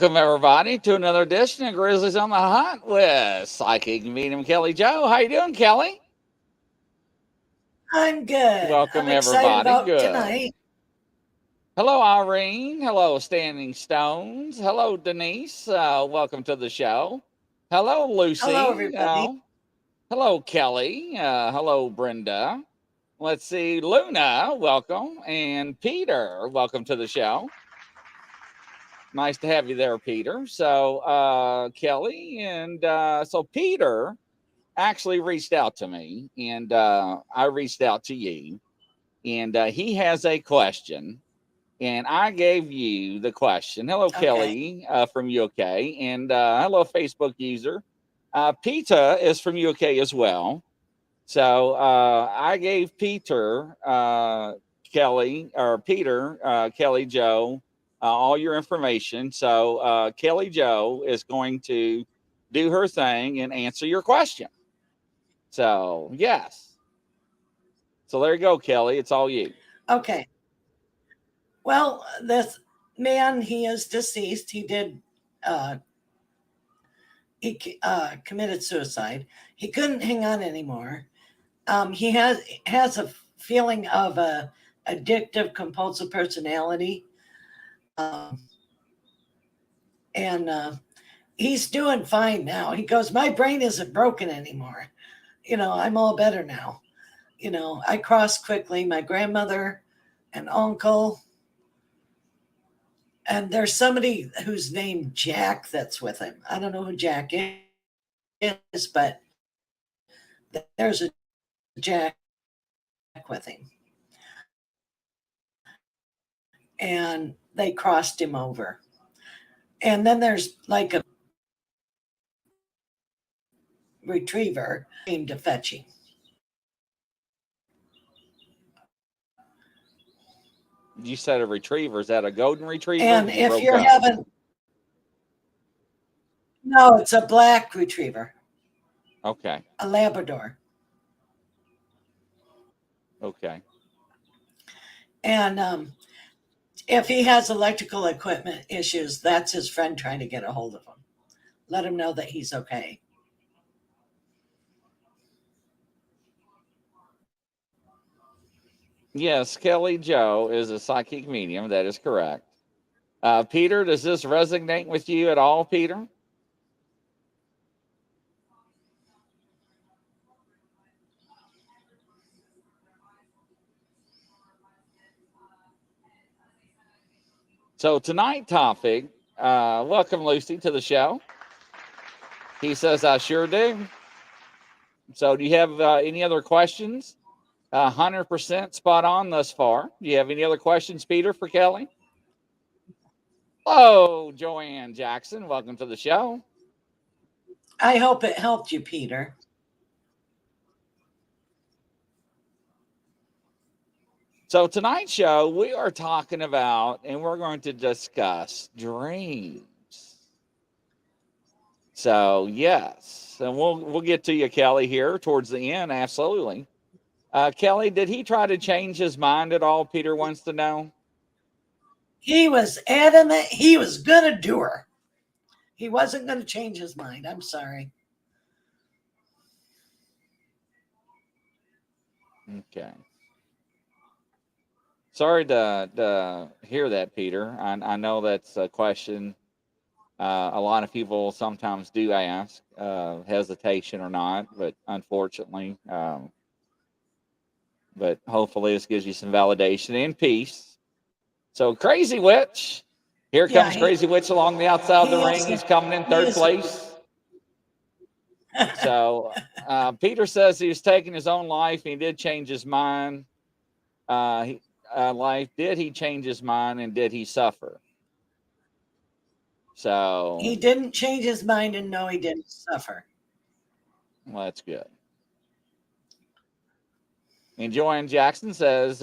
Welcome, everybody, to another edition of Grizzlies on the Hunt with Psychic Medium Kelly Joe. How you doing, Kelly? I'm good. Welcome, I'm excited everybody. about Good. tonight. Hello, Irene. Hello, Standing Stones. Hello, Denise. Welcome to the show. Hello, Hello, Lucy. everybody. Hello, Kelly. Hello, Brenda. Let's see, Luna. Welcome, and Peter. Welcome to the show. Nice to have you there, Peter. So, Kelly, and so Peter actually reached out to me, and I reached out to you, and he has a question, and I gave you the question. Hello, Okay. Kelly from UK, and hello, Facebook user. Peta is from UK as well. So I gave Peter, Kelly, or Peter, Kelly Joe, all your information. So Kelly Joe is going to do her thing and answer your question. So, yes. So there you go, Kelly. It's all you. Okay. Well, this man, he is deceased. He committed suicide. He couldn't hang on anymore. He has a feeling of a addictive, compulsive personality, um, and he's doing fine now. He goes, "My brain isn't broken anymore. I'm all better now. I cross quickly. My grandmother and uncle, and there's somebody who's named Jack that's with him. I don't know who Jack is, but there's a Jack with him. And they crossed him over. And then there's like a retriever came to fetch him. You said a retriever. Is that a golden retriever? And if you're having, no, it's a black retriever. Okay. A Labrador. Okay. And if he has electrical equipment issues, that's his friend trying to get a hold of him. Let him know that he's okay. Yes, Kelly Joe is a psychic medium. That is correct. Peter, does this resonate with you at all, Peter? So tonight topic, welcome Lucy to the show. He says, I sure do. So do you have any other questions? 100% spot on thus far. Do you have any other questions, Peter, for Kelly? Hello, Joanne Jackson. Welcome to the show. I hope it helped you, Peter. So tonight's show, we are talking about, and we're going to discuss dreams. So yes, and we'll get to you, Kelly, here towards the end. Absolutely. Kelly, did he try to change his mind at all? Peter wants to know. He was adamant he was going to do her. He wasn't going to change his mind. I'm sorry. Okay. Sorry to hear that, Peter. I know that's a question a lot of people sometimes do ask, hesitation or not, but unfortunately, but hopefully this gives you some validation and peace. So Crazy Witch, here comes Crazy Witch along the outside of the ring. He's coming in third place. So Peter says he was taking his own life. He did change his mind. Did he change his mind, and did he suffer? So he didn't change his mind, and no, he didn't suffer. Well, that's good. And Joanne Jackson says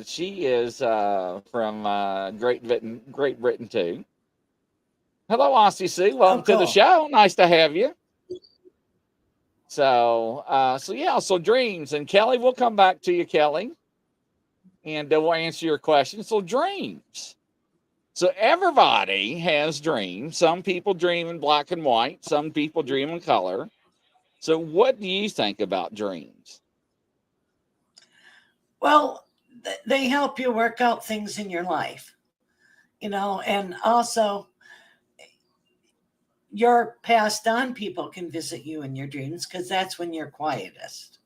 she is from Great Britain too. Hello, Aussie C. Welcome to the show. Nice to have you. So dreams. And Kelly, we'll come back to you, Kelly, and we'll answer your question. So dreams. So everybody has dreams. Some people dream in black and white. Some people dream in color. So what do you think about dreams? Well, they help you work out things in your life, and also your passed on people can visit you in your dreams because that's when you're quietest.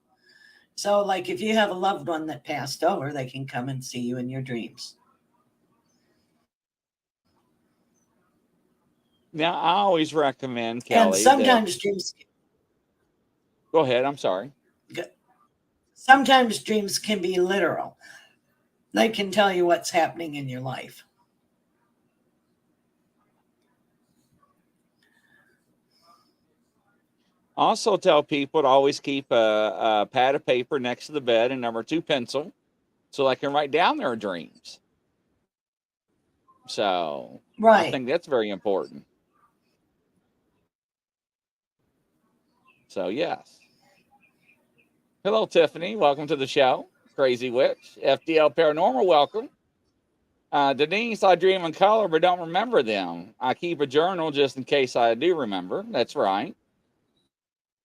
So, like if you have a loved one that passed over, they can come and see you in your dreams. Now, I always recommend, And Kelly, that go ahead. I'm sorry. sometimes dreams can be literal. They can tell you what's happening in your life. Also, tell people to always keep a pad of paper next to the bed and number 2 pencil so they can write down their dreams. So I Right. think that's very important. So, yes. Hello, Tiffany. Welcome to the show. Crazy Witch. FDL Paranormal, welcome. Denise, I dream in color but don't remember them. I keep a journal just in case I do remember. That's right.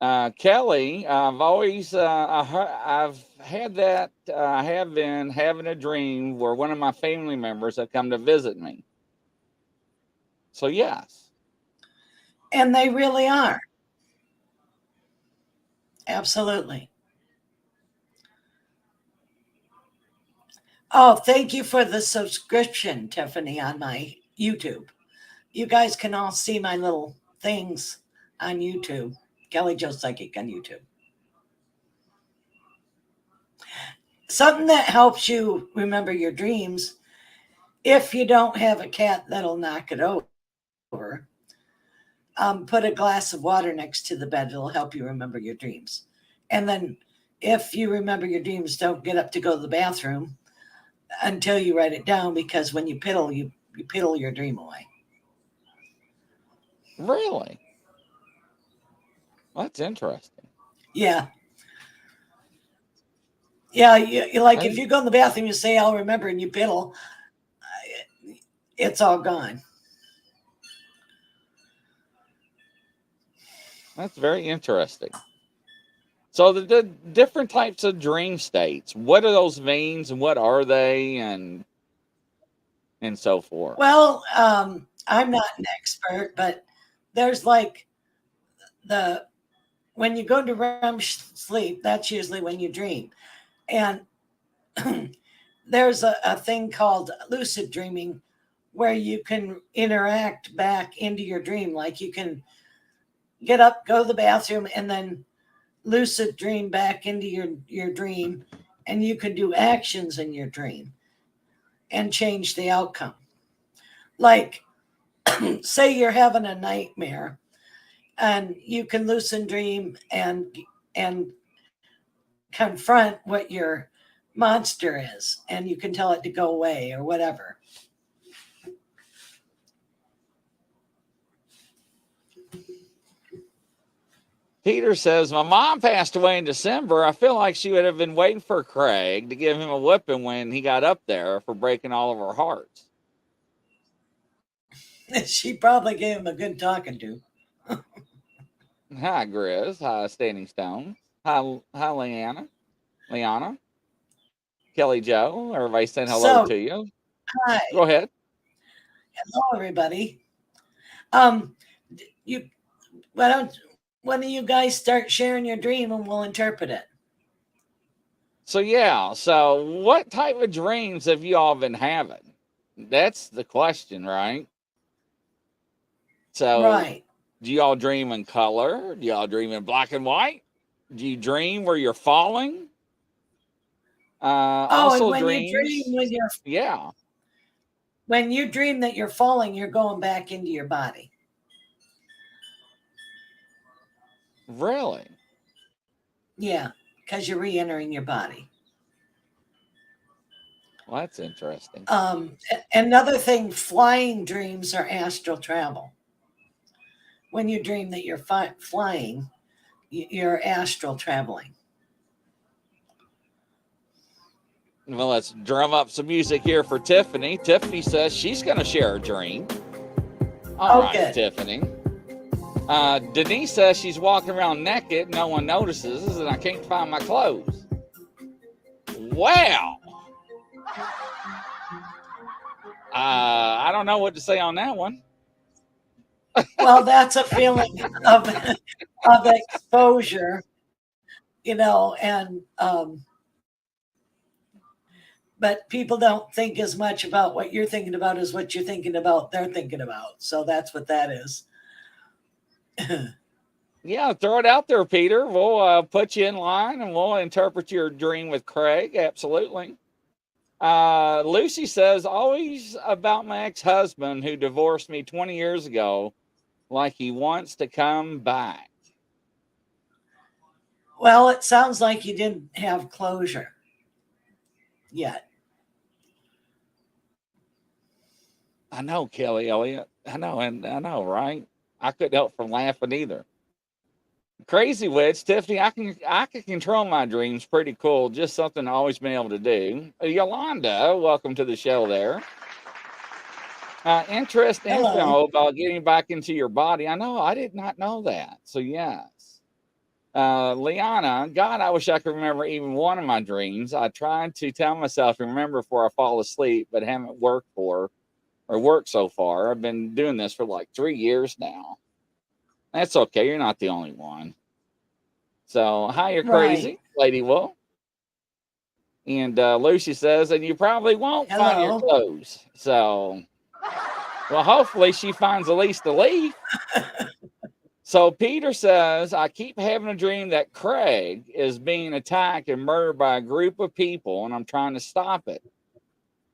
Kelly, I've had that. I have been having a dream where one of my family members have come to visit me. So yes, And they really are. Absolutely. Oh, thank you for the subscription, Tiffany, on my YouTube. You guys can all see my little things on YouTube. Kelly Joe Psychic on YouTube. Something that helps you remember your dreams. If you don't have a cat that'll knock it over, put a glass of water next to the bed. It'll help you remember your dreams. And then if you remember your dreams, don't get up to go to the bathroom until you write it down, because when you piddle, you piddle your dream away. really, that's interesting. Yeah. Yeah, you like if I, you go in the bathroom, you say, I'll remember, and you piddle, it's all gone. that's very interesting. So the different types of dream states. What are those means, and what are they, and so forth. Well, I'm not an expert, but there's like the when you go to REM sleep, that's usually when you dream. And there's a thing called lucid dreaming where you can interact back into your dream. Like you can get up, go to the bathroom, and then lucid dream back into your dream. And you can do actions in your dream and change the outcome. Like, say you're having a nightmare and you can lucid dream and confront what your monster is, and you can tell it to go away or whatever. Peter says, my mom passed away in December. I feel like she would have been waiting for Craig to give him a whipping when he got up there for breaking all of our hearts. She probably gave him a good talking to. Hi, Grizz. Hi, Standing Stone. Hi, Liana. Kelly Joe. Everybody saying hello So, to you. hi, Go ahead. hello, everybody. Um, you why don't you guys start sharing your dream and we'll interpret it? So, yeah. So, what type of dreams have you all been having? That's the question, right? So, Right. do y'all dream in color? Do y'all dream in black and white? Do you dream where you're falling? Oh, and Also when you dream dreams. Yeah, when you dream that you're falling, you're going back into your body. really. Yeah, because you're re-entering your body. Well, that's interesting. Another thing, flying dreams are astral travel. When you dream that you're flying, you're astral traveling. Well, let's drum up some music here for Tiffany. Tiffany says she's going to share a dream. All right, good. Tiffany. Denise says she's walking around naked. No one notices, and I can't find my clothes. Wow. I don't know what to say on that one. Well, that's a feeling of exposure, and but people don't think as much about what you're thinking about as what you're thinking about they're thinking about. So that's what that is. Yeah, throw it out there, Peter. We'll put you in line and we'll interpret your dream with Craig. Absolutely. Lucy says, always about my ex-husband who divorced me 20 years ago, like he wants to come back. Well, it sounds like you didn't have closure yet. I know, Kelly Elliott. I know, right? I couldn't help from laughing either. Crazy Witch, Tiffany, I can control my dreams. Pretty cool. Just something I've always been able to do. Yolanda, welcome to the show there. Interest info about getting back into your body. I know, I did not know that. So yes. Liana, God, I wish I could remember even one of my dreams. I tried to tell myself to remember before I fall asleep, but haven't worked so far. I've been doing this for like 3 years now. That's okay. You're not the only one. So, hi, you're crazy, Lady Wolf. And Lucy says, and you probably won't find your clothes. So, well, hopefully she finds at least the leaf. So Peter says, I keep having a dream that Craig is being attacked and murdered by a group of people, and I'm trying to stop it.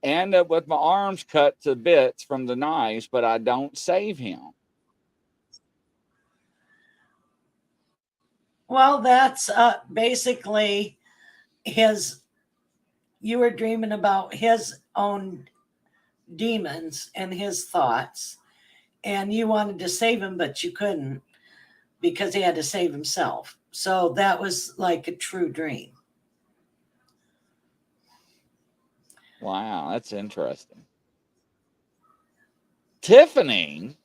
I end up with my arms cut to bits from the knives, but I don't save him. Well, that's basically you were dreaming about his own demons and his thoughts, and you wanted to save him, but you couldn't because he had to save himself. So that was like a true dream. Wow, that's interesting. Tiffany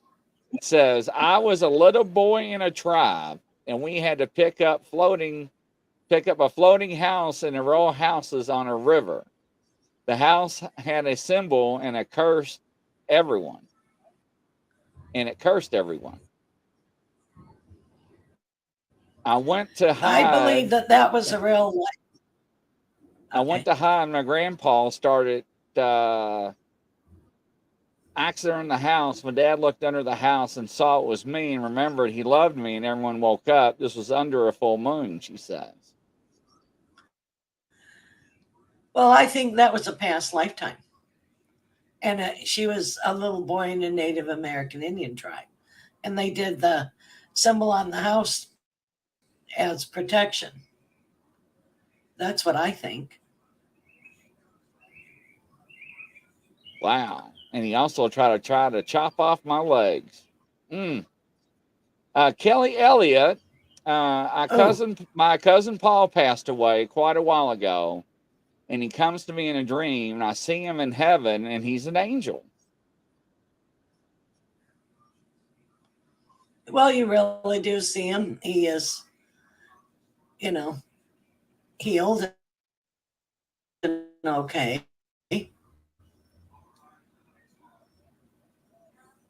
says, I was a little boy in a tribe, and we had to pick up a floating house in a row of houses on a river. The house had a symbol and it cursed everyone. I went to hide. I believe that was a real life. I went to hide. My grandpa started axing in the house. My dad looked under the house and saw it was me and remembered he loved me, and everyone woke up. This was under a full moon, she says. Well, I think that was a past lifetime. And she was a little boy in a Native American Indian tribe. And they did the symbol on the house as protection. That's what I think. Wow. And he also tried to chop off my legs. Kelly Elliott, my cousin Paul passed away quite a while ago. And he comes to me in a dream, and I see him in heaven, and he's an angel. Well, you really do see him. He is, healed and okay.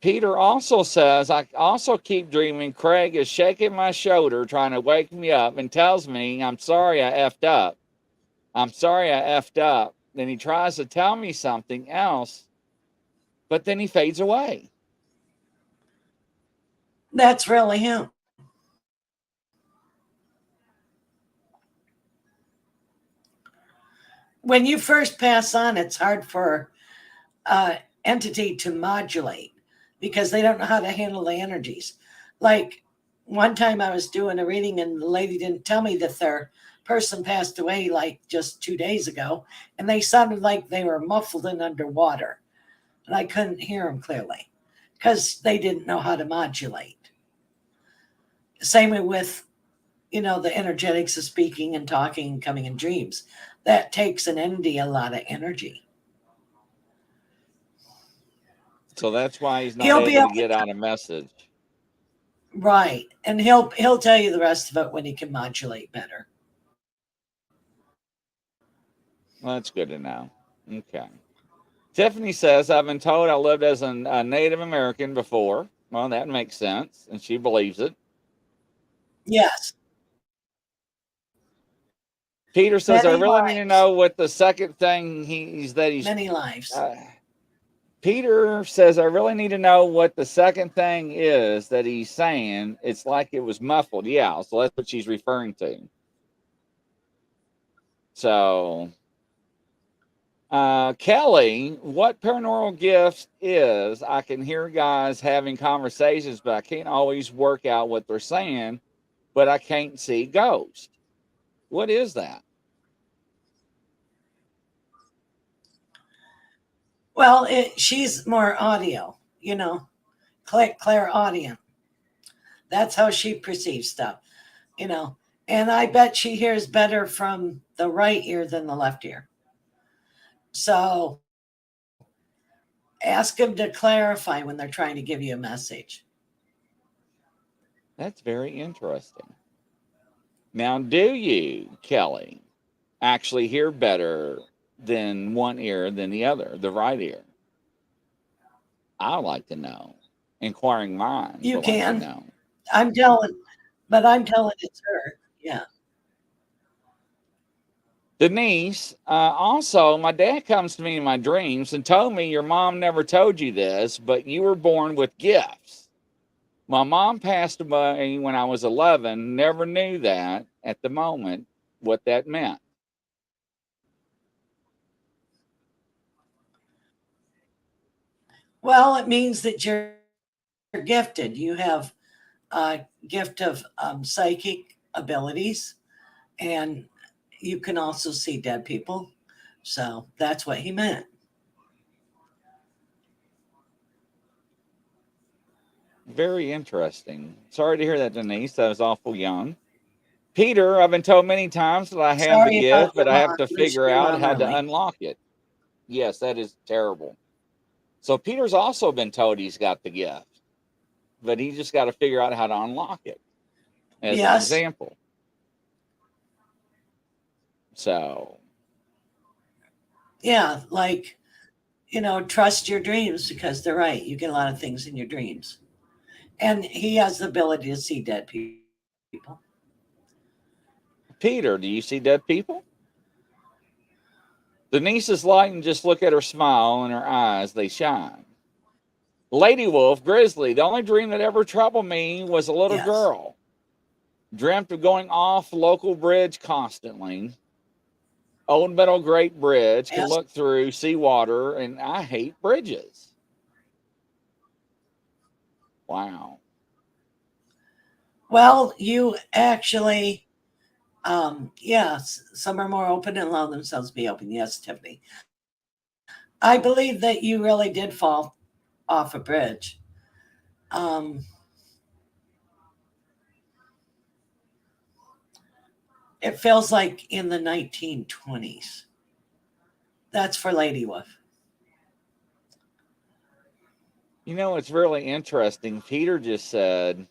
Peter also says, I also keep dreaming Craig is shaking my shoulder, trying to wake me up, and tells me, I'm sorry I effed up. Then he tries to tell me something else, but then he fades away. That's really him. When you first pass on, it's hard for entity to modulate because they don't know how to handle the energies. Like one time I was doing a reading and the lady didn't tell me that their person passed away like just 2 days ago, and they sounded like they were muffled and underwater, and I couldn't hear them clearly because they didn't know how to modulate. Same with the energetics of speaking and talking and coming in dreams. That takes an entity a lot of energy. So that's why he's not He'll be able able to get out a message. right, and he'll tell you the rest of it when he can modulate better. Well, that's good to know. Okay. Tiffany says, I've been told I lived as a Native American before. Well, that makes sense, and she believes it. Yes, Peter says, I many really need to lives, know what the second thing he's many lives. Peter says, I really need to know what the second thing is that he's saying. It's like it was muffled. Yeah, so that's what she's referring to. So, Kelly, what paranormal gift is? I can hear guys having conversations, but I can't always work out what they're saying, but I can't see ghosts. What is that? Well, she's more audio, clairaudient. That's how she perceives stuff, you know. And I bet she hears better from the right ear than the left ear. So ask them to clarify when they're trying to give you a message. That's very interesting. Now, do you, Kelly, actually hear better than one ear than the other, the right ear? I'd like to know. Inquiring minds You would like to can. know. I'm telling, but I'm telling it's her. Yeah. Denise, also, my dad comes to me in my dreams and told me your mom never told you this, but you were born with gifts. My mom passed away when I was 11, never knew that at the moment what that meant. Well, it means that you're gifted. You have a gift of psychic abilities, and you can also see dead people. So that's what he meant. Very interesting. Sorry to hear that, Denise. That was awful young. Peter, I've been told many times that I have the Sorry about gift, but your I have mom. to Wishing figure your out mom how to early. unlock it. Yes, that is terrible. So Peter's also been told he's got the gift, but he just got to figure out how to unlock it, as an Yes. example. So, Yeah. Like, trust your dreams because they're right. You get a lot of things in your dreams. And he has the ability to see dead people. Peter, do you see dead people? Denise is light and just look at her smile and her eyes, they shine. Lady Wolf, Grizzly, the only dream that ever troubled me was a little Yes. girl. Dreamt of going off local bridge constantly. Old Metal Great Bridge, can Yes. look through, see water, and I hate bridges. Wow. Well, you actually, yes, some are more open and allow themselves to be open. Yes, Tiffany. I believe that you really did fall off a bridge. Um, it feels like in the 1920s. That's for Lady Wolf. You know, it's really interesting. Peter just said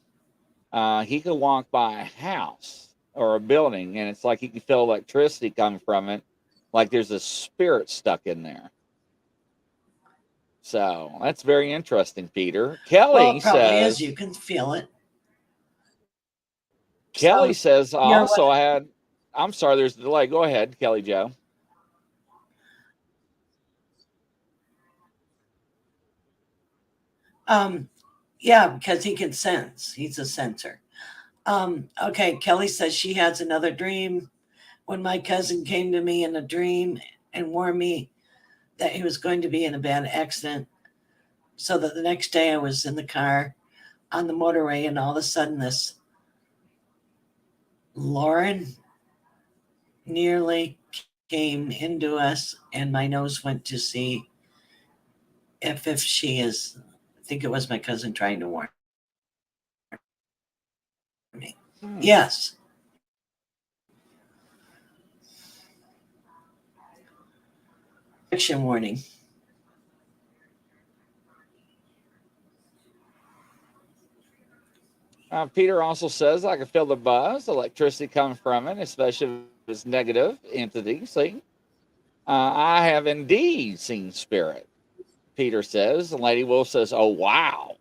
he could walk by a house or a building, and it's like he can feel electricity coming from it, like there's a spirit stuck in there. So that's very interesting, Peter. Well, it probably is. You can feel it. Kelly So says you're also I had, I'm sorry, there's a delay. Go ahead, Kelly Joe. um, yeah, because he can sense. He's a sensor. Okay, Kelly says she has another dream when my cousin came to me in a dream and warned me that he was going to be in a bad accident. So that the next day I was in the car on the motorway, and all of a sudden this Lauren nearly came into us, and my nose went to see if she is. I think it was my cousin trying to warn me. Hmm. Yes. Action warning. Peter also says, I can feel the buzz, electricity coming from it, especially if it's negative entity. See, I have indeed seen spirit. Peter says. Lady Wolf says, oh, wow.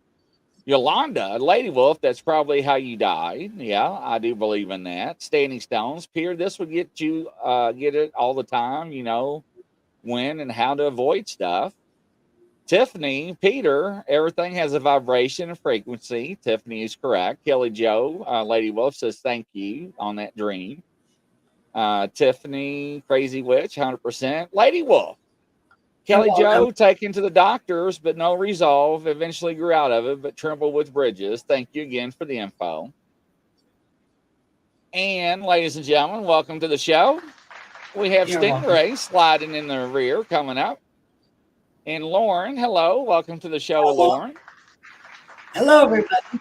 Yolanda, Lady Wolf, that's probably how you died. Yeah, I do believe in that. Standing Stones, Peter, this would get you, get it all the time, when and how to avoid stuff. Tiffany, Peter, everything has a vibration and frequency. Tiffany is correct. Kelly Joe, Lady Wolf says thank you on that dream. Tiffany, Crazy Witch, 100%. Lady Wolf, You're Kelly welcome. Joe, taken to the doctors, but no resolve. Eventually grew out of it, but trembled with bridges. Thank you again for the info. And ladies and gentlemen, welcome to the show. We have You're welcome. Stingray sliding in the rear coming up. And Lauren, hello. Welcome to the show, Hello. Lauren. Hello, everybody.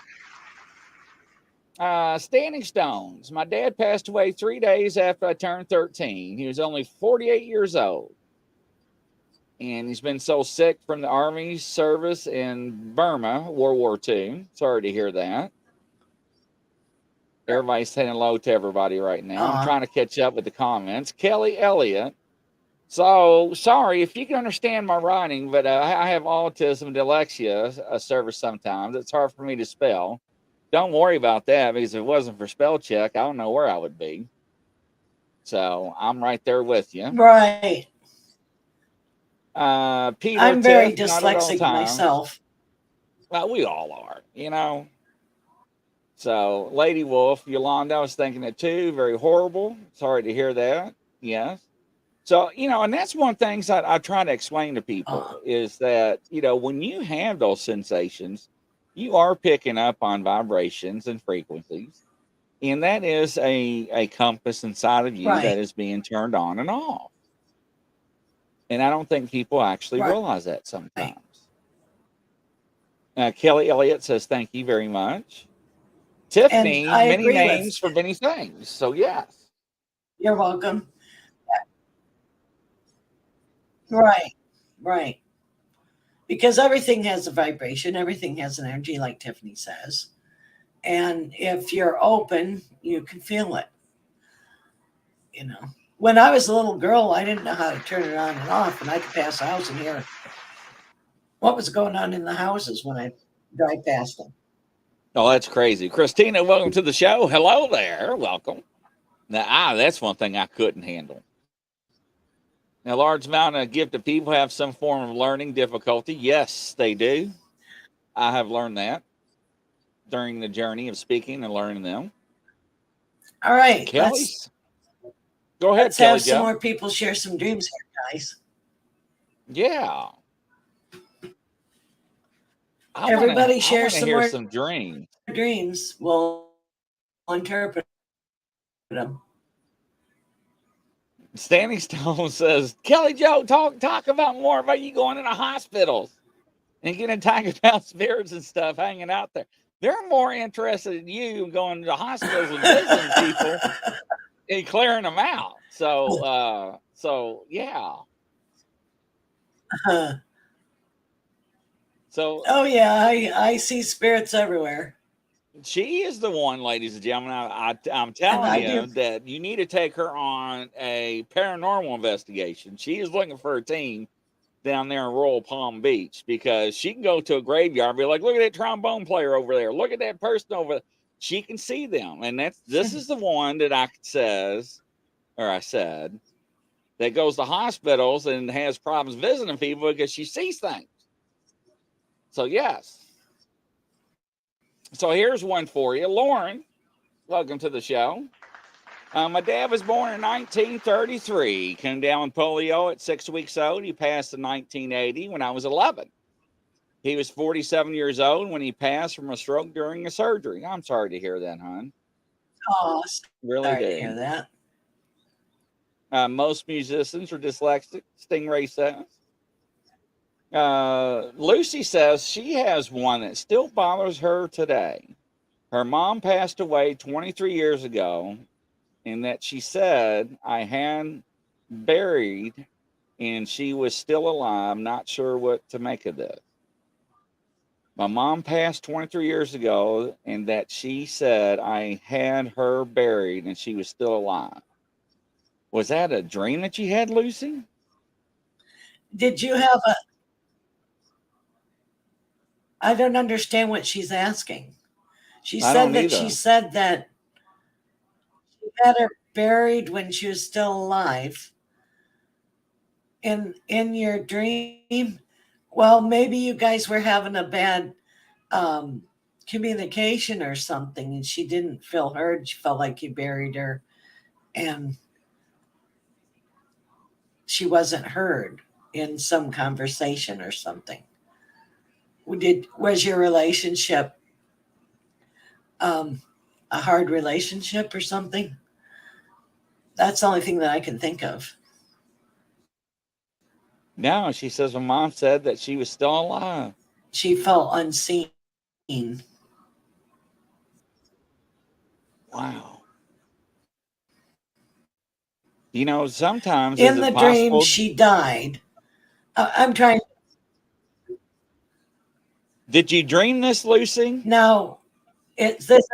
Standing Stones. My dad passed away 3 days after I turned 13. He was only 48 years old. And he's been so sick from the Army service in Burma, World War II. Sorry to hear that. Everybody's saying hello to everybody right now. I'm trying to catch up with the comments. Kelly Elliott. So, sorry if you can understand my writing, but I have autism, dyslexia, service sometimes. It's hard for me to spell. Don't worry about that because if it wasn't for spell check, I don't know where I would be. So, I'm right there with you. Right. Peter, I'm very Tiff, dyslexic myself. Well, we all are, So, Lady Wolf, Yolanda, I was thinking it too. Very horrible. Sorry to hear that. Yes. So, and that's one of the things I try to explain to people is that, when you have those sensations, you are picking up on vibrations and frequencies. And that is a compass inside of you that is being turned on and off. And I don't think people actually realize that sometimes. Kelly Elliott says, thank you very much. Tiffany, many names for many things. So, yes. You're welcome. Right. Because everything has a vibration, everything has an energy, like Tiffany says. And if you're open, you can feel it. When I was a little girl, I didn't know how to turn it on and off, and I could pass a house and hear what was going on in the houses when I drive past them. Oh, that's crazy. Christina, welcome to the show. Hello there. Welcome. Now, that's one thing I couldn't handle. Now, large amount of gifted people have some form of learning difficulty. Yes, they do. I have learned that during the journey of speaking and learning them. All right. Kelly, go ahead, let's Kelly have some Joe. more people share some dreams here, guys. Yeah. Everybody share some more some dreams. Dreams. We'll interpret them. Standing Stone says, Kelly Joe, talk about more about you going into hospitals and getting attacked about spirits and stuff hanging out there. They're more interested in you going to hospitals and visiting people and clearing them out. So, yeah. So, oh yeah, I see spirits everywhere. She is the one, ladies and gentlemen. I'm telling you that you need to take her on a paranormal investigation. She is looking for a team down there in Royal Palm Beach because she can go to a graveyard and be like, look at that trombone player over there. Look at that person over there. She can see them. And this is the one that I said that goes to hospitals and has problems visiting people because she sees things. So, yes. So here's one for you. Lauren, welcome to the show. My dad was born in 1933. Came down with polio at 6 weeks old. He passed in 1980 when I was 11. He was 47 years old when he passed from a stroke during a surgery. I'm sorry to hear that, hon. Oh, really sorry do. to hear that. Most musicians are dyslexic, Stingray says. Lucy says she has one that still bothers her today. Her mom passed away 23 years ago, and that she said I had buried and she was still alive. Not sure what to make of this. My mom passed 23 years ago, and that she said I had her buried and she was still alive. Was that a dream that you had, Lucy? Did you have a? I don't understand what she's asking. She I said don't that she either. said that she had her buried when she was still alive. In your dream, well, maybe you guys were having a bad um, communication or something, and she didn't feel heard. She felt like you buried her, and she wasn't heard in some conversation or something. Was your relationship um, a hard relationship or something? That's the only thing that I can think of. No, she says my mom said that she was still alive. She felt unseen. Wow. Sometimes is In it the dream, possible? she died. I'm trying. Did you dream this, Lucy? Now, it's this.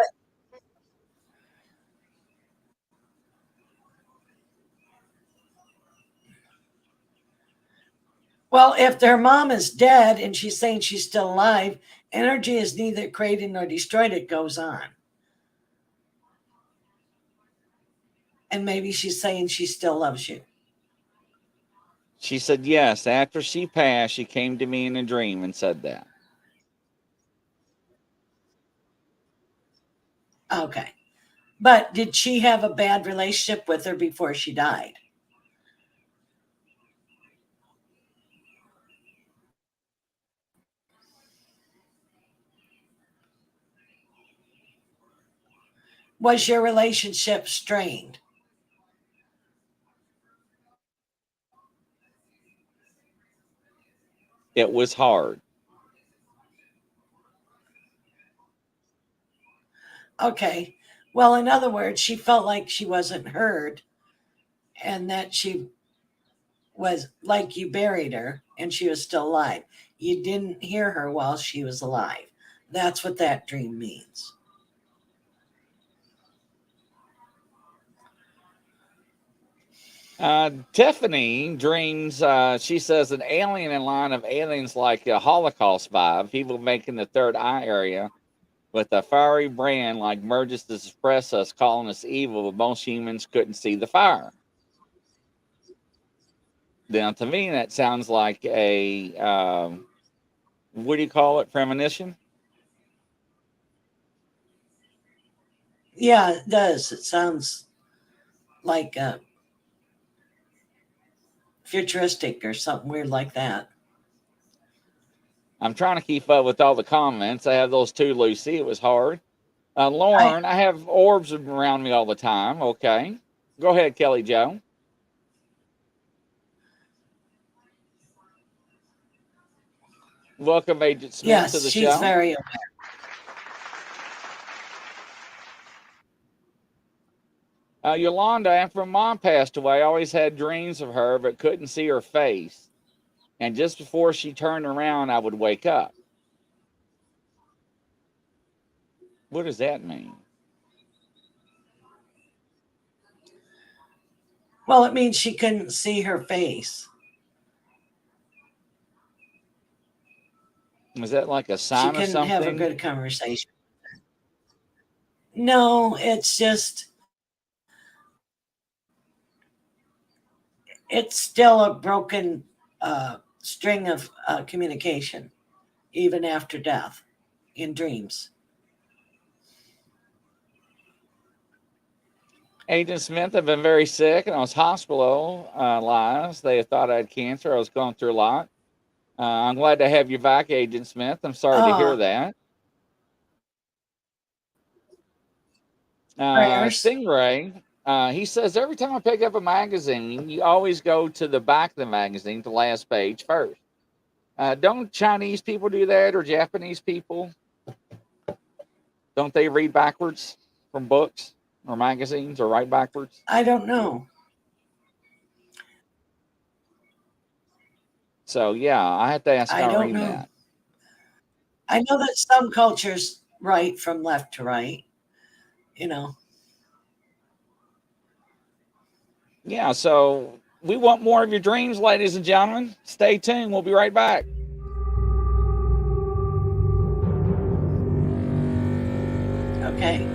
Well, if their mom is dead and she's saying she's still alive, energy is neither created nor destroyed. It goes on. And maybe she's saying she still loves you. She said yes. After she passed, she came to me in a dream and said that. Okay. But did she have a bad relationship with her before she died? Was your relationship strained? It was hard. Okay. Well, in other words, she felt like she wasn't heard and that she was like you buried her and she was still alive. You didn't hear her while she was alive. That's what that dream means. Tiffany dreams, she says, an alien in line of aliens like a Holocaust vibe, people making the third eye area with a fiery brand like merges to suppress us, calling us evil, but most humans couldn't see the fire. Now, to me, that sounds like a, what do you call it, premonition? Yeah, it does. It sounds like futuristic or something weird like that. I'm trying to keep up with all the comments. I have those two, Lucy. It was hard. I Lauren, I have orbs around me all the time. Okay. Go ahead, Kelly Joe. Welcome, Agent Smith, to yes, the she's show. very. Yolanda, after mom passed away, I always had dreams of her, but couldn't see her face. And just before she turned around, I would wake up. What does that mean? Well, it means she couldn't see her face. Was that like a She sign of couldn't have a something? good conversation. No, it's just it's still a broken string of communication, even after death, in dreams. Agent Smith, I've been very sick and I was hospitalized. They thought I had cancer. I was going through a lot. I'm glad to have you back, Agent Smith. I'm sorry to hear Uh, that. Prayers. Stingray, he says every time I pick up a magazine, you always go to the back of the magazine, the last page first. Don't Chinese people do that or Japanese people? Don't they read backwards from books or magazines or write backwards? I don't know. So yeah, I have to ask I don't Irene know. that. I know that some cultures write from left to right, you know. Yeah, so we want more of your dreams, ladies and gentlemen. Stay tuned. We'll be right back. Okay.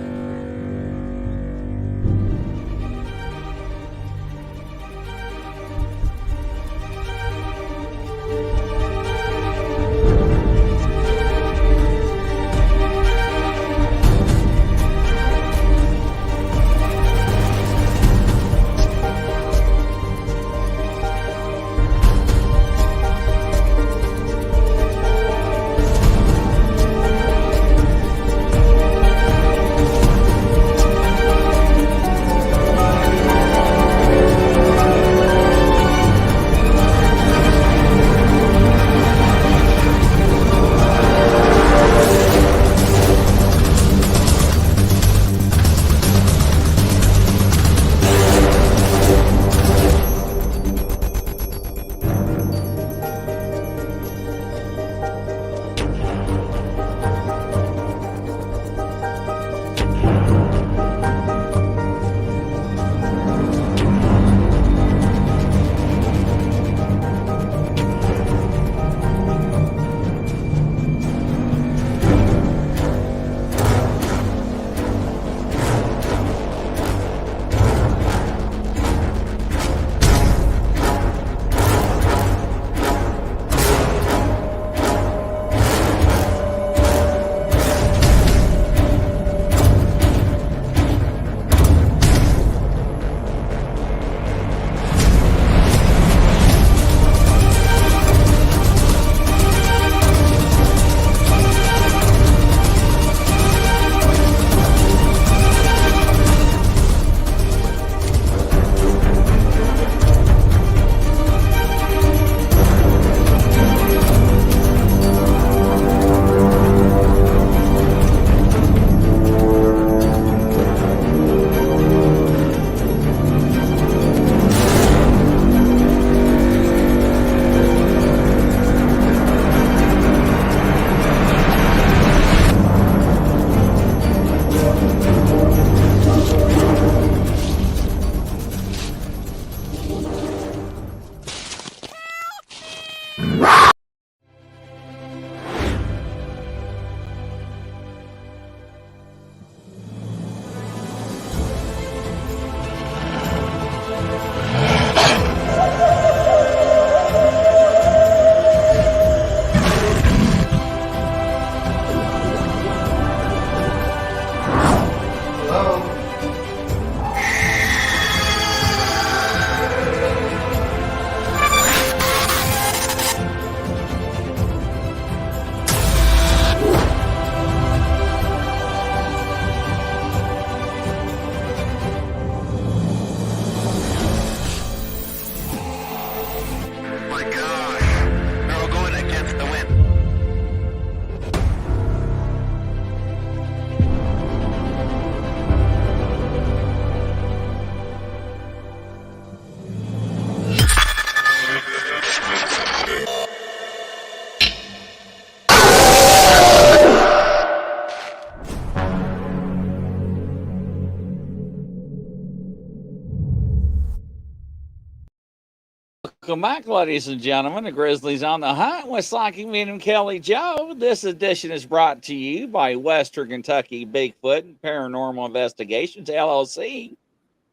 Welcome back, ladies and gentlemen. The Grizzlies on the Hunt with Psychic Medium Kelly Joe. This edition is brought to you by Western Kentucky Bigfoot and Paranormal Investigations, LLC,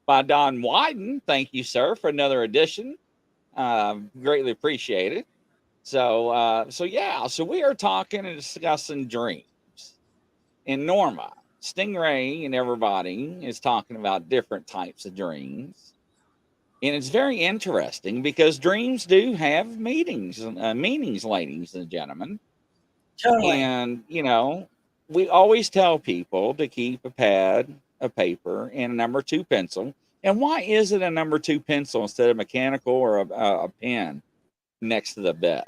by Don Wyden. Thank you, sir, for another edition. Greatly appreciated. So we are talking and discussing dreams. And Norma, Stingray, and everybody is talking about different types of dreams. And it's very interesting because dreams do have meanings, ladies and gentlemen. Totally. And, we always tell people to keep a pad, a paper, and a number 2 pencil. And why is it a number 2 pencil instead of mechanical or a pen next to the bed?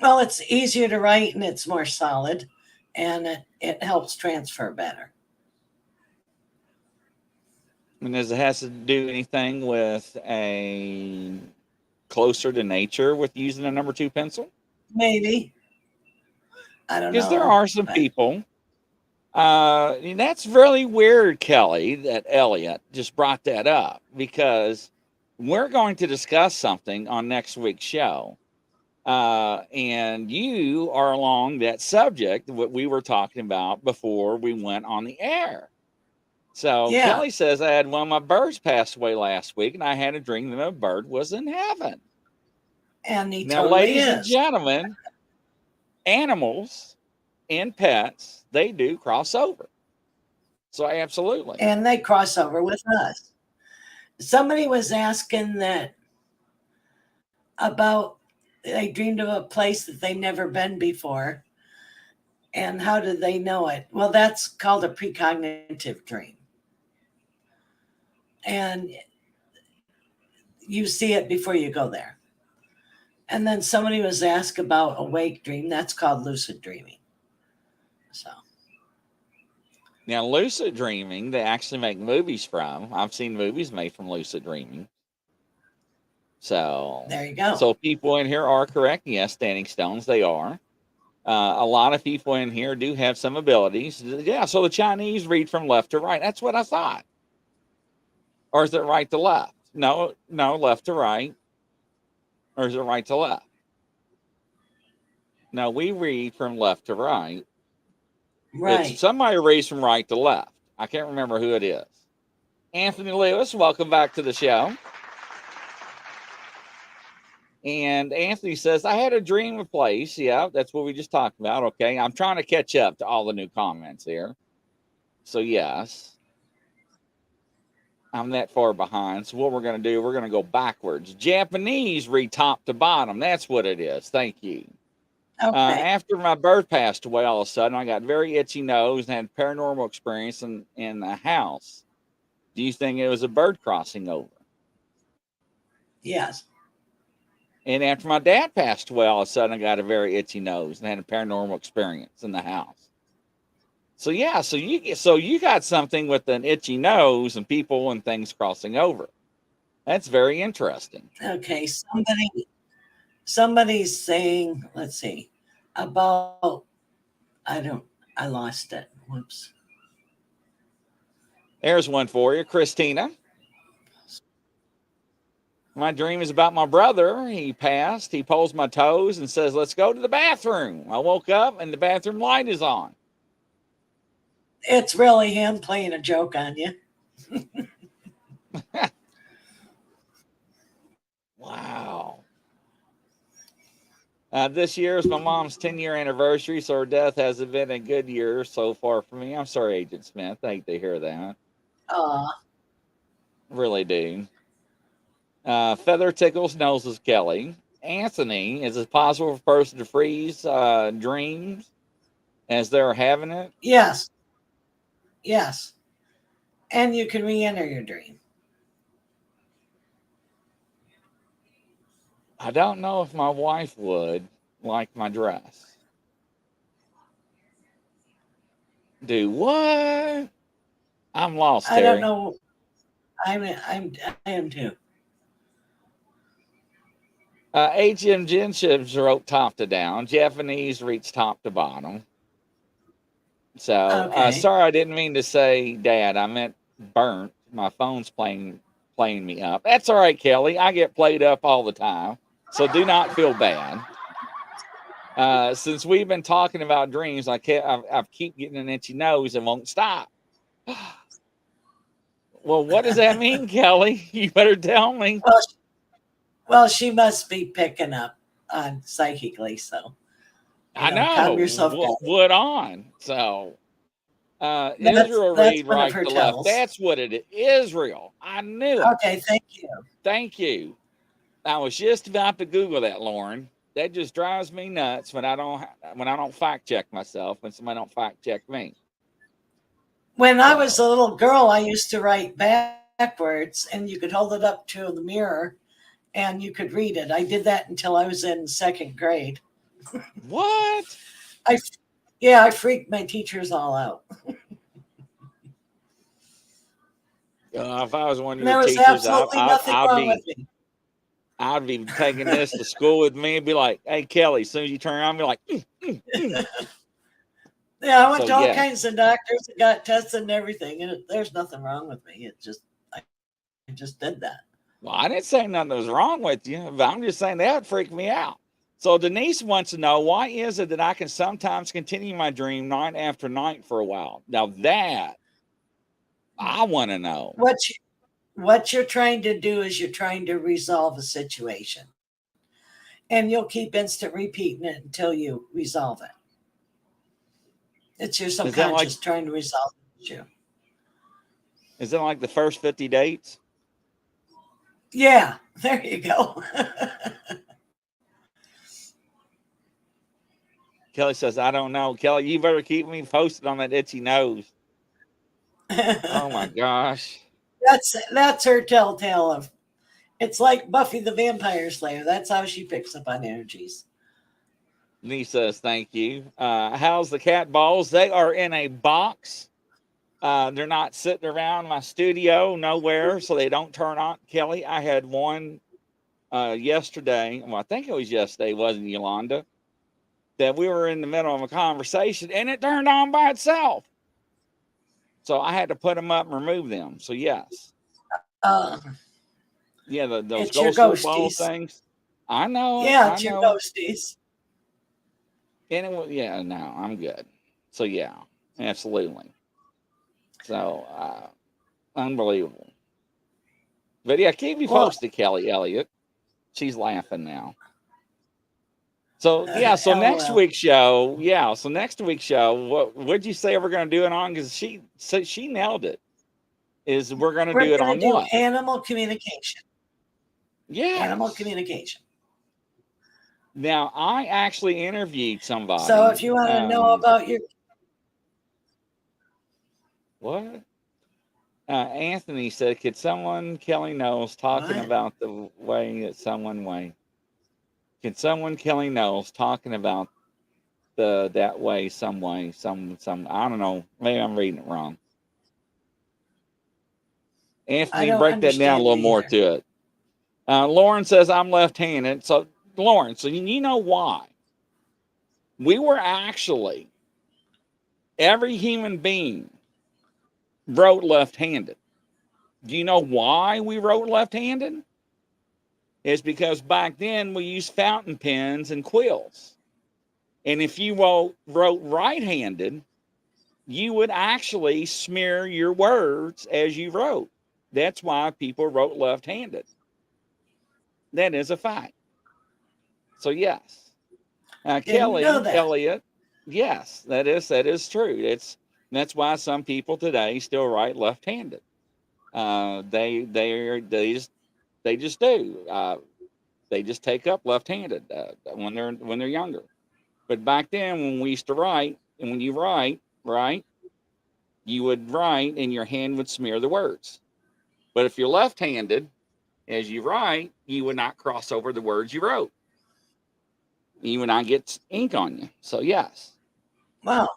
Well, it's easier to write and it's more solid and it helps transfer better. And does it has to do anything with a closer to nature with using a number 2 pencil? Maybe. I don't Because there know. are some people. That's really weird, Kelly, that Elliot just brought that up, because we're going to discuss something on next week's show. And you are along that subject, what we were talking about before we went on the air. So Yeah. Kelly says, I had one of my birds passed away last week, and I had a dream that a bird was in heaven. And he Now, totally ladies is. and gentlemen, animals and pets, they do cross over. So absolutely. And they cross over with us. Somebody was asking that about, they dreamed of a place that they've never been before. And how did they know it? Well, that's called a precognitive dream. And you see it before you go there. And then somebody was asked about awake dream. That's called lucid dreaming. So now, lucid dreaming, they actually make movies from. I've seen movies made from lucid dreaming. So there you go. So people in here are correct. Yes, standing stones, they are. A lot of people in here do have some abilities. Yeah, so the Chinese read from left to right. That's what I thought. Or is it right to left? No, left to right. Or is it right to left? No, we read from left to right. Right. It's somebody reads from right to left. I can't remember who it is. Anthony Lewis, welcome back to the show. And Anthony says, I had a dream of place. Yeah, that's what we just talked about. Okay. I'm trying to catch up to all the new comments here. So, yes, I'm that far behind. So, what we're going to do, we're going to go backwards. Japanese read top to bottom. That's what it is. Thank you. Okay. After my bird passed away, all of a sudden, I got very itchy nose and had paranormal experience in the house. Do you think it was a bird crossing over? Yes. And after my dad passed away, all of a sudden I got a very itchy nose and had a paranormal experience in the house. So yeah, so you got something with an itchy nose and people and things crossing over. That's very interesting. Okay, somebody's saying, let's see, about I lost it. Whoops. There's one for you, Christina. My dream is about my brother. He passed. He pulls my toes and says, let's go to the bathroom. I woke up and the bathroom light is on. It's really him playing a joke on you. Wow. This year is my mom's 10-year anniversary, so her death hasn't been a good year so far for me. I'm sorry, Agent Smith. I hate to hear that. Really do. Feather tickles noses, Kelly. Anthony, is it possible for a person to freeze dreams as they're having it? Yes. Yes. And you can re-enter your dream. I don't know if my wife would like my dress. Do what? I'm lost, Terry. I don't know. I am too. HM Genships wrote top to down. Japanese reads top to bottom. So Okay. sorry, I didn't mean to say dad. I meant burnt. My phone's playing me up. That's all right, Kelly. I get played up all the time. So do not feel bad. Since we've been talking about dreams, I keep getting an itchy nose and won't stop. Well, what does that mean, Kelly? You better tell me. Well, she must be picking up on psychically, so I know. calm yourself down. What on? So Israel read right to left. That's what it is. Israel. I knew it. Okay, thank you. Thank you. I was just about to Google that, Lauren. That just drives me nuts when I don't fact check myself, when somebody don't fact check me. When I was a little girl, I used to write backwards, and you could hold it up to the mirror, and you could read it. I did that until I was in second grade. What? I freaked my teachers all out. If I was one of there your was teachers, absolutely nothing wrong with me. I'd be taking this to school with me and be like, "Hey, Kelly," as soon as you turn around, be like, Yeah, I went So to all yeah. kinds of doctors and got tested and everything, and there's nothing wrong with me. It just I just did that. Well, I didn't say nothing was wrong with you, but I'm just saying that would freak me out. So Denise wants to know, why is it that I can sometimes continue my dream night after night for a while? Now that I want to know. What you're trying to do is you're trying to resolve a situation, and you'll keep instant repeating it until you resolve it. It's your Is that like subconscious trying to resolve the issue. is that like the first 50 dates? Yeah, there you go. Kelly says, I don't know. Kelly, you better keep me posted on that itchy nose. Oh my gosh. That's her telltale of. It's like Buffy the Vampire Slayer. That's how she picks up on energies. Denise says, thank you. How's the cat balls? They are in a box. They're not sitting around my studio nowhere, so they don't turn on. Kelly, I had one yesterday. Well, I think it was yesterday, wasn't it, Yolanda? That we were in the middle of a conversation and it turned on by itself. So I had to put them up and remove them. So yes. Uh, Yeah, those it's your ghost little ball ghosties. things. I know it. Yeah, I it's your know it. ghosties. And it was, yeah, no, I'm good. So yeah, absolutely. So unbelievable. But yeah, keep me Well, posted, Kelly Elliott. She's laughing now. So yeah, so next LOL. week's show, what'd you say we're gonna do it on? Because she nailed it. Is we're gonna We're do it going to on do what? animal communication. Animal Yes. communication. Now I actually interviewed So somebody. if you want to know about your What? Anthony said, "Could someone Kelly knows talking what? about the way that someone way? Can someone Kelly knows talking about the that way, some way, some? I don't know. Maybe I'm reading it wrong. I Anthony, don't break that down a understand it little more either. to it." Lauren says, "I'm left-handed." So Lauren, so you know why? We were actually every human being wrote left-handed. Do you know why we wrote left-handed? It's because back then we used fountain pens and quills. And if you wrote right-handed, you would actually smear your words as you wrote. That's why people wrote left-handed. That is a fact. So yes, Didn't know Kelly that. Elliott, yes, that is true. That's why some people today still write left-handed. They just do. They just take up left-handed when they're younger. But back then, when we used to write, and when you write, right, you would write and your hand would smear the words. But if you're left-handed, as you write, you would not cross over the words you wrote. You would not get ink on you. So yes. Wow.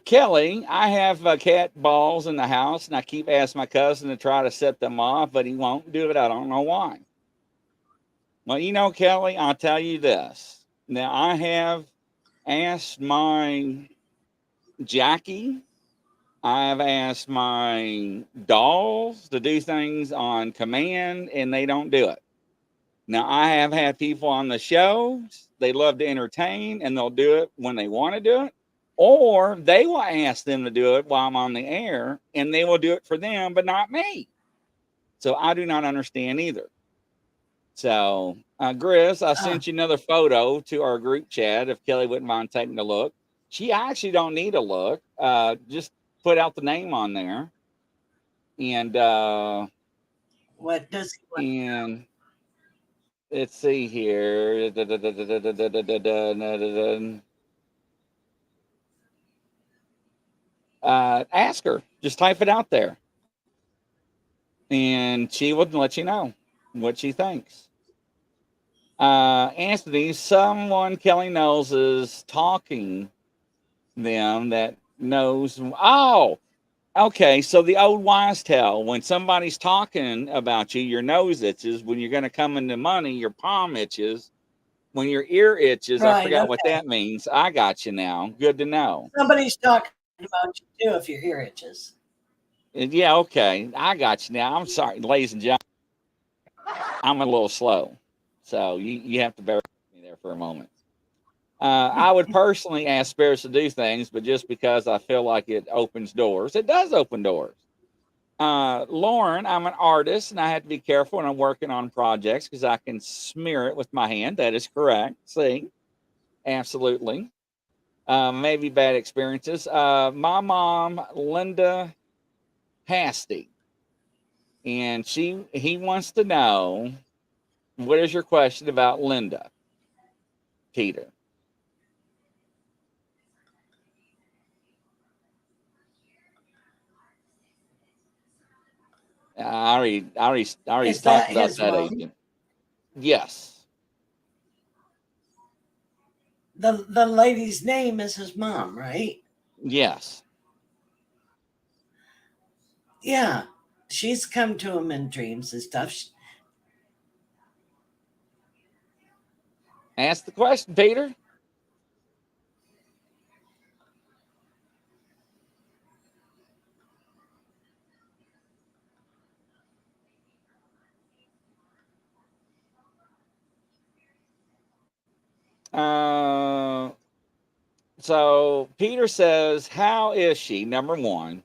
Kelly, I have cat balls in the house, and I keep asking my cousin to try to set them off, but he won't do it. I don't know why. Well, Kelly, I'll tell you this. Now, I have asked my Jackie, I have asked my dolls to do things on command, and they don't do it. Now, I have had people on the shows, they love to entertain, and they'll do it when they want to do it. Or they will ask them to do it while I'm on the air, and they will do it for them, but not me. So I do not understand either. So, Grizz, I Uh, sent you another photo to our group chat if Kelly wouldn't mind taking a look. She actually don't need a look. Just put out the name on there. And what does he want? and let's see here. Ask her. Just type it out there. And she will let you know what she thinks. Anthony, someone Kelly knows is talking them that knows. Oh, Okay, so the old wise tale, when somebody's talking about you, your nose itches. When you're going to come into money, your palm itches. When your ear itches, I Right. forgot what Okay. that means. I got you now. Good to know. Somebody's talking about you too if your ear itches. Yeah, okay. I got you now. I'm sorry, ladies and gentlemen. I'm a little slow. So you have to bear with me there for a moment. I would personally ask spirits to do things, but just because I feel like it opens doors, it does open doors. Lauren, I'm an artist and I have to be careful when I'm working on projects because I can smear it with my hand. That is correct. See, absolutely. Maybe bad experiences. My mom, Linda Hasty, and he wants to know, what is your question about Linda, Peter? I already Is talked that about his that mom? agent. Yes, The lady's name is his mom, right? yes. Yeah. She's come to him in dreams and stuff. Ask the question, Peter. Uh, so Peter says, "How is she?" Number one.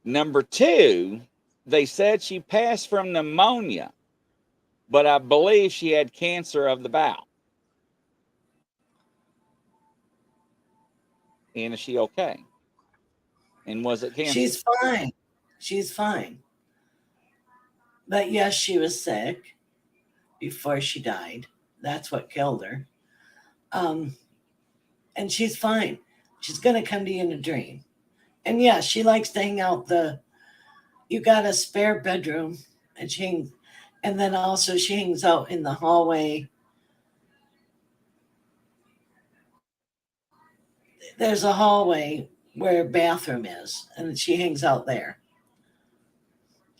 Number two, they said she passed from pneumonia, but I believe she had cancer of the bowel. And is she okay? And was it cancer? She's fine. She's fine. But yes, she was sick before she died. That's what killed her. Um, and she's fine. She's going to come to you in a dream. And yeah, she likes to hang out you got a spare bedroom and and then also she hangs out in the hallway. There's a hallway where a bathroom is and she hangs out there.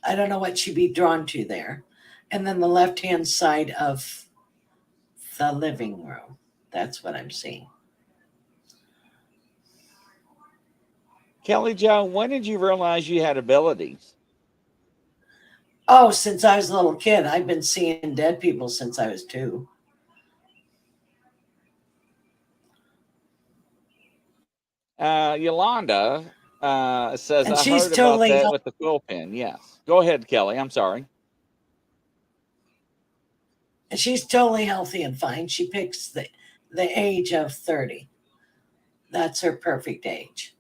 I don't know what she'd be drawn to there. And then the left hand side of the living room. That's what I'm seeing. Kelly Joe, when did you realize you had abilities? Oh, since I was a little kid, I've been seeing dead people since I was 2. Yolanda says, And I she's heard about totally that with the quill pen. Yes. Go ahead, Kelly. I'm sorry. and she's totally healthy and fine. She picks the age of 30. That's her perfect age.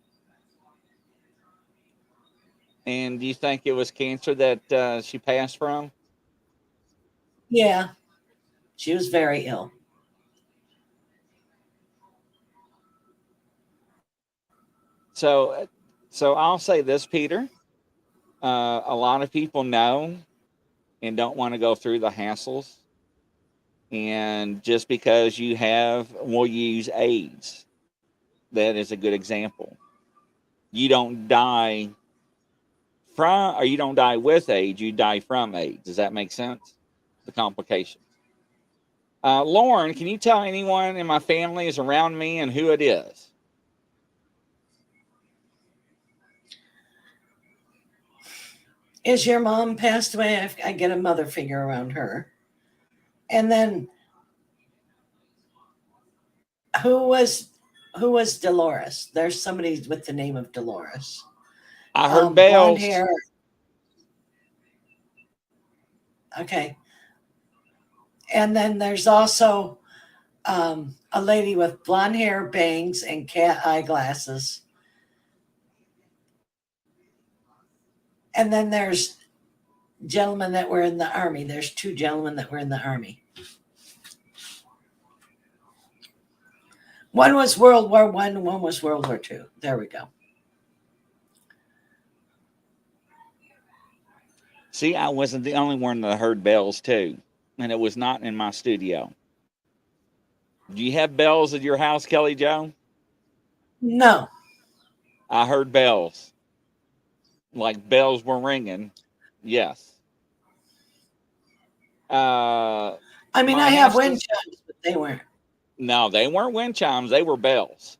And do you think it was cancer that she passed from? Yeah, she was very ill. So, so I'll say this, Peter. A lot of people know and don't want to go through the hassles. And just because we'll use AIDS, that is a good example. You don't die from, or you don't die with AIDS, you die from AIDS. Does that make sense? The complications. Lauren, can you tell anyone in my family is around me and who it is? Is your mom passed away? I get a mother figure around her. And then who was who was Dolores? There's somebody with the name of Dolores. I heard Blonde bells. hair. Okay. And then there's also a lady with blonde hair, bangs, and cat eyeglasses. And then there's gentlemen that were in the army. There's 2 gentlemen that were in the army. One was World War I, and one was World War II. There we go. See, I wasn't the only one that heard bells too, and it was not in my studio. Do you have bells at your house, Kelly Joe? No. I heard bells. like bells were ringing. Yes. I mean, My I have wind hamsters. chimes, but they weren't. No, they weren't wind chimes. They were bells.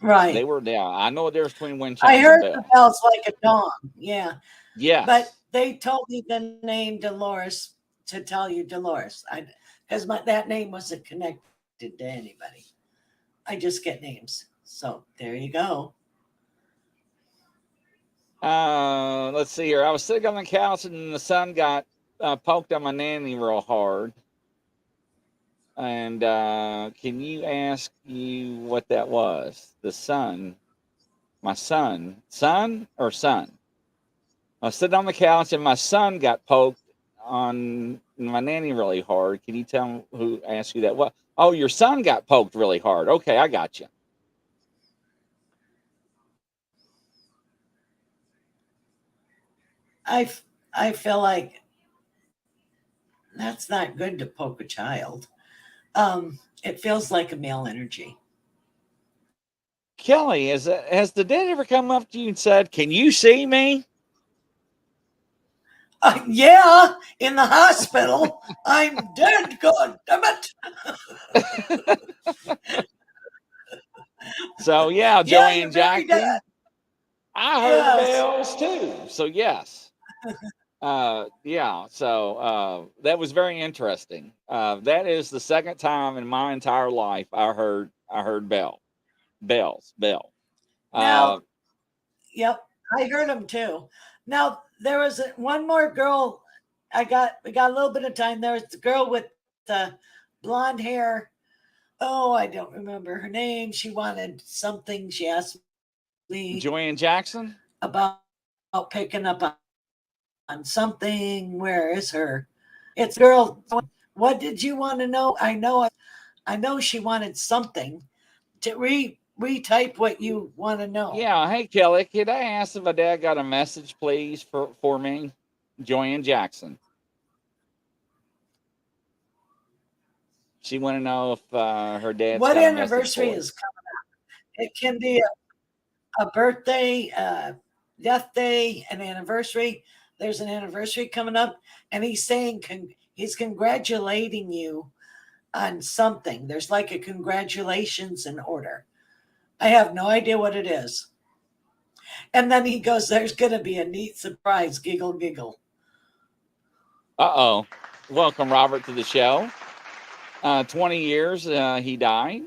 They Right. were. Yeah, I know the difference between wind I chimes and heard the bells. bells like a dawn. Yeah. But Yes. they told me the name Dolores to tell you Dolores. Because that name wasn't connected to anybody. I just get names. So there you go. Let's see here. I was sitting on the couch and the sun got poked on my nanny real hard. And can you ask you what that was? The sun, my son or son? I was sitting on the couch and my son got poked on my nanny really hard. Can you tell me who asked you that? What? Oh, your son got poked really hard. Okay, I got you. I feel like that's not good to poke a child. It feels like a male energy. Kelly, has the dad ever come up to you and said, "Can you see me?" Yeah, in the hospital. I'm dead. God damn it. So yeah, Yeah, Joanne you're very dead. Jackson, I heard Yes. bells too. So yes. Yeah, so that was very interesting. That is the second time in my entire life I heard bell. Now, Uh, yep, I heard them too. Now there was one more girl. We got a little bit of time. There was the girl with the blonde hair. Oh, I don't remember her name. She wanted something. She asked me Joanne Jackson. about picking up on something. Where is her? It's girl. What did you want to know? I know she wanted something to retype what you want to know. Yeah, hey Kelly, could I ask if my dad got a message, please, for me? Joanne Jackson. She want to know if her dad's What got a message anniversary for is us. coming? It can be a birthday, death day, an anniversary. There's an anniversary coming up, and he's saying he's congratulating you on something. There's like a congratulations in order. I have no idea what it is. And then he goes, "There's going to be a neat surprise." Giggle, giggle. Uh-oh. Welcome, Robert, to the show. 20 years he died.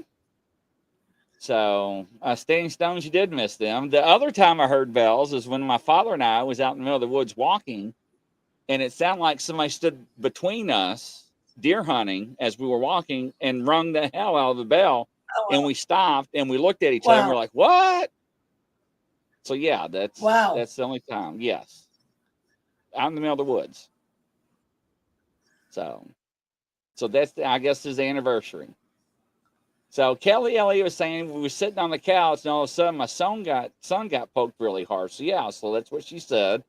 So, Standing Stones, you did miss them. The other time I heard bells is when my father and I was out in the middle of the woods walking, and it sounded like somebody stood between us, deer hunting, as we were walking, and rung the hell out of the bell. And Oh, we stopped and we looked at each other and wow. we're like, "What?" So yeah, Wow. that's the only time. Yes, out in the middle of the woods. So that's I guess his anniversary. So Kelly Ellie was saying we were sitting on the couch and all of a sudden my son got poked really hard. So yeah, so that's what she said.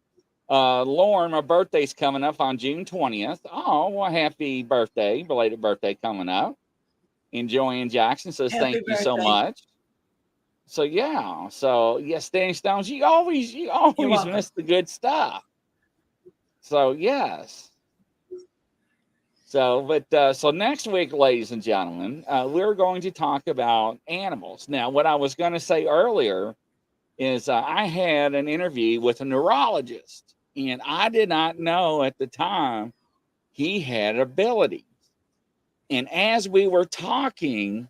Lauren, my birthday's coming up on June 20th. Oh, well, happy birthday, belated birthday coming up. And Joanne Jackson says Happy thank you so birthday. much. So yeah, Standing Stones, you You're always welcome. miss the good stuff. So yes. So next week, ladies and gentlemen, we're going to talk about animals. Now, what I was going to say earlier is I had an interview with a neurologist, and I did not know at the time he had abilities. And as we were talking,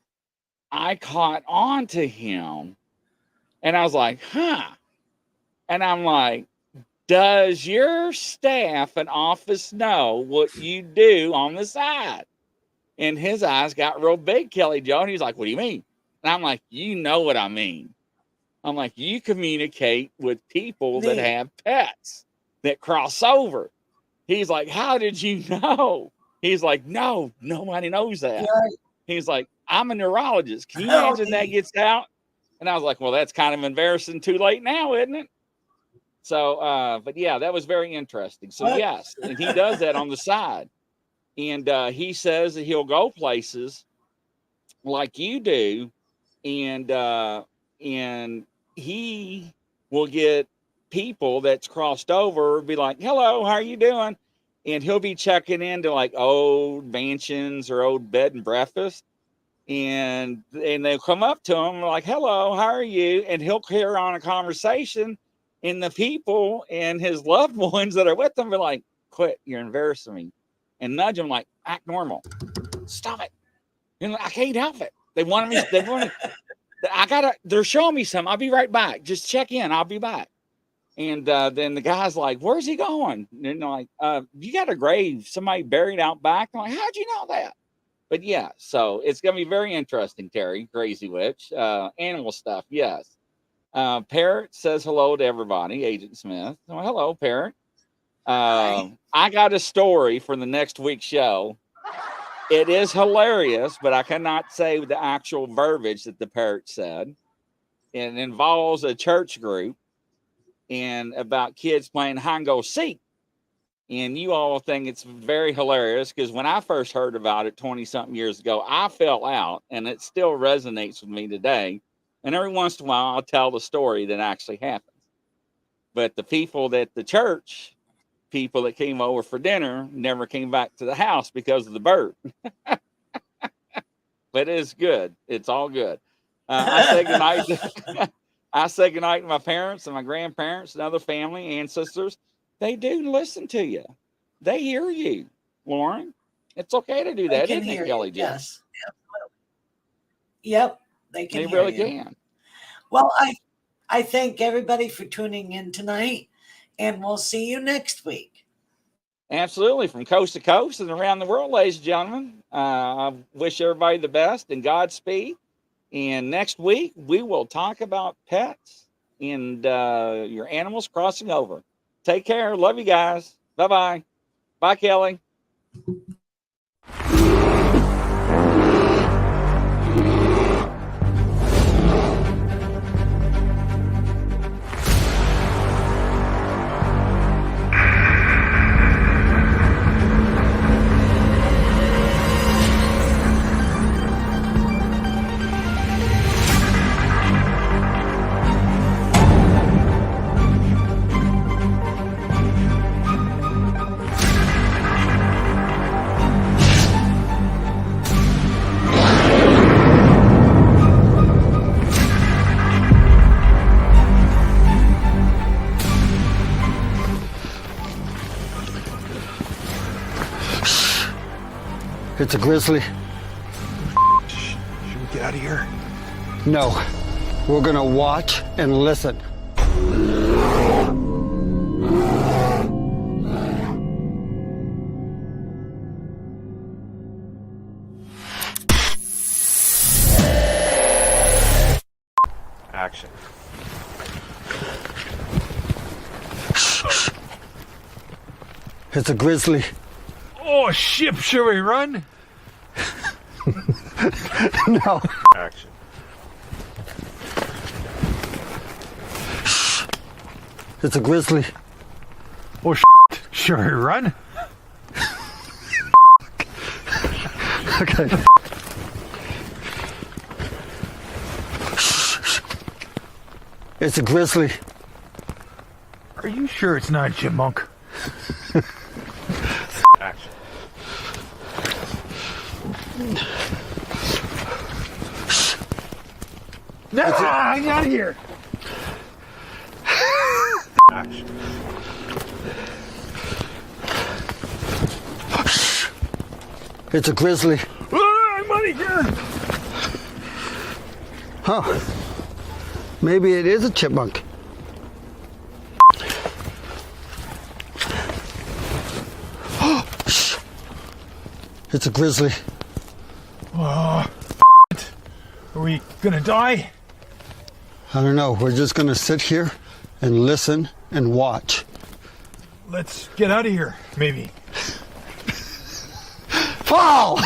I caught on to him, and I was like, huh. And I'm like, does your staff and office know what you do on the side? And his eyes got real big, Kelly Joe. And he's like, what do you mean? And I'm like, you know what I mean. I'm like, you communicate with people that Neat. have pets that cross over. He's like, how did you know? He's like, no, nobody knows that. You're He's like, I'm a neurologist. Can you oh imagine that neat. gets out? And I was like, well, that's kind of embarrassing. Too late now, isn't it? So, but yeah, that was very interesting. So, What? yes, and he does that on the side. And he says that he'll go places like you do, and he will get people that's crossed over be like, hello, how are you doing? And he'll be checking into like old mansions or old bed and breakfast. And they'll come up to him like, hello, how are you? And he'll carry on a conversation. And the people and his loved ones that are with him be like, quit, you're embarrassing me. And nudge him like, act normal. Stop it. You know, I can't help it. They're showing me something. I'll be right back. Just check in. I'll be back. And then the guy's like, where's he going? And they're like, you got a grave, somebody buried out back. I'm like, how'd you know that? But yeah, so it's going to be very interesting, Terry, Crazy Witch. Animal stuff, yes. Parrot says hello to everybody, Agent Smith. Well, hello, Parrot. I got a story for the next week's show. It is hilarious, but I cannot say the actual verbiage that the parrot said. It involves a church group and about kids playing hide and go seek. And you all think it's very hilarious because when I first heard about it 20-something years ago, I fell out, and it still resonates with me today. And every once in a while, I'll tell the story that actually happened. But the people that the church people that came over for dinner never came back to the house because of the bird. But it's good. It's all good. I say goodnight. I say goodnight to my parents and my grandparents and other family, ancestors. They do listen to you. They hear you, Lauren. It's okay to do that, isn't it, Kelly? Yes. Yep. They can. They really can. Well, I thank everybody for tuning in tonight, and we'll see you next week. Absolutely. From coast to coast and around the world, ladies and gentlemen. I wish everybody the best and Godspeed. And next week, we will talk about pets and your animals crossing over. Take care. Love you guys. Bye-bye. Bye, Kelly. It's a grizzly. Should we get out of here? No. We're gonna watch and listen. Action. It's a grizzly. Oh, shit, should we run? No. Action. It's a grizzly. Oh, shit, should we run? Okay. It's a grizzly. Are you sure it's not a chipmunk? Action. No, I'm out of here. Action. It's a grizzly. I'm out of here. Huh. Maybe it is a chipmunk. It's a grizzly. Are we gonna die? I don't know. We're just gonna sit here and listen and watch. Let's get out of here, maybe. Fall!